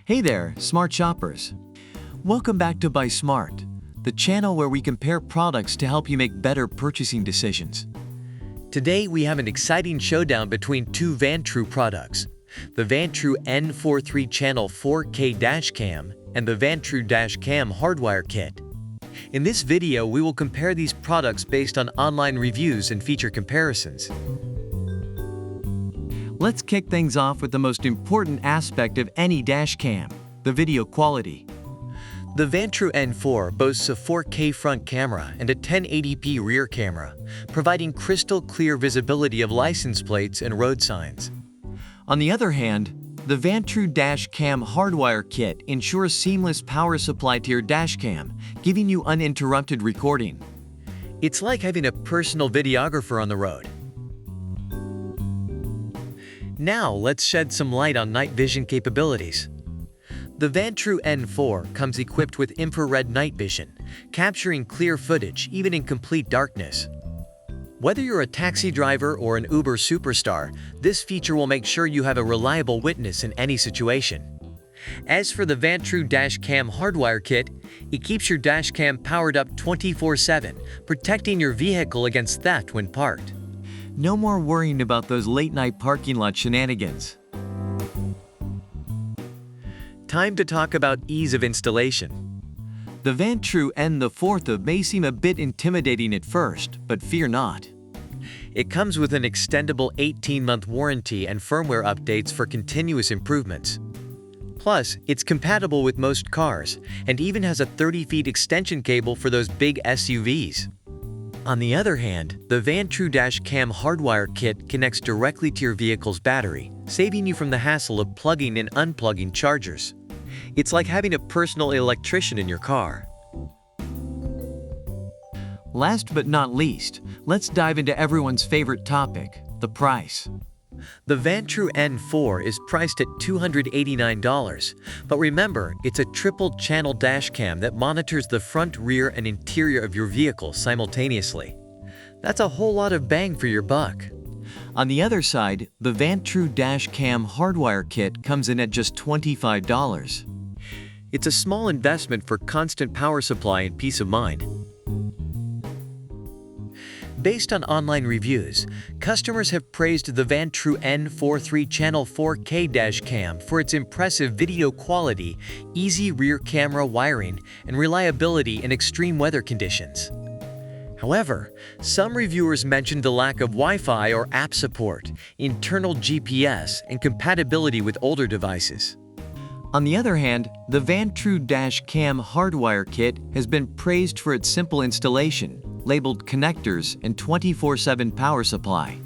Hey there, smart shoppers. Welcome back to Buy Smart, the channel where we compare products to help you make better purchasing decisions. Today we have an exciting showdown between two Vantrue products, the Vantrue N4 3-channel 4K Dash Cam and the Vantrue Dash Cam Hardwire Kit. In this video, we will compare these products based on online reviews and feature comparisons. Let's kick things off with the most important aspect of any dash cam, the video quality. The Vantrue N4 boasts a 4K front camera and a 1080p rear camera, providing crystal clear visibility of license plates and road signs. On the other hand, the Vantrue Dash Cam Hardwire Kit ensures seamless power supply to your dash cam, giving you uninterrupted recording. It's like having a personal videographer on the road. Now let's shed some light on night vision capabilities. The Vantrue N4 comes equipped with infrared night vision, capturing clear footage even in complete darkness. Whether you're a taxi driver or an Uber superstar, this feature will make sure you have a reliable witness in any situation. As for the Vantrue Dash Cam Hardwire Kit, it keeps your dash cam powered up 24/7, protecting your vehicle against theft when parked. No more worrying about those late-night parking lot shenanigans. Time to talk about ease of installation. The Vantrue N4 may seem a bit intimidating at first, but fear not. It comes with an extendable 18-month warranty and firmware updates for continuous improvements. Plus, it's compatible with most cars, and even has a 30-feet extension cable for those big SUVs. On the other hand, the Vantrue Dash Cam Hardwire Kit connects directly to your vehicle's battery, saving you from the hassle of plugging and unplugging chargers. It's like having a personal electrician in your car. Last but not least, let's dive into everyone's favorite topic, the price. The Vantrue N4 is priced at $289, but remember, it's a triple-channel dash cam that monitors the front, rear, and interior of your vehicle simultaneously. That's a whole lot of bang for your buck. On the other side, the Vantrue Dash Cam Hardwire Kit comes in at just $25. It's a small investment for constant power supply and peace of mind. Based on online reviews, customers have praised the Vantrue N4 3-channel 4K dash cam for its impressive video quality, easy rear camera wiring, and reliability in extreme weather conditions. However, some reviewers mentioned the lack of Wi-Fi or app support, internal GPS, and compatibility with older devices. On the other hand, the Vantrue Dash Cam Hardwire Kit has been praised for its simple installation, labeled connectors, and 24/7 power supply.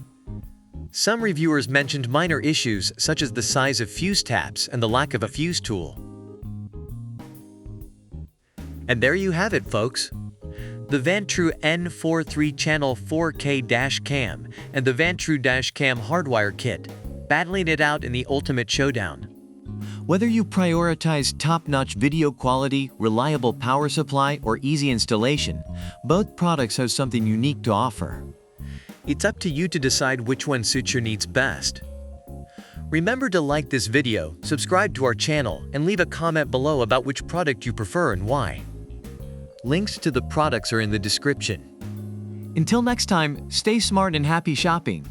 Some reviewers mentioned minor issues such as the size of fuse taps and the lack of a fuse tool. And there you have it, folks. The Vantrue N4 3-channel 4K dash cam and the Vantrue Dash Cam Hardwire Kit, battling it out in the ultimate showdown. Whether you prioritize top-notch video quality, reliable power supply, or easy installation, both products have something unique to offer. It's up to you to decide which one suits your needs best. Remember to like this video, subscribe to our channel, and leave a comment below about which product you prefer and why. Links to the products are in the description. Until next time, stay smart and happy shopping.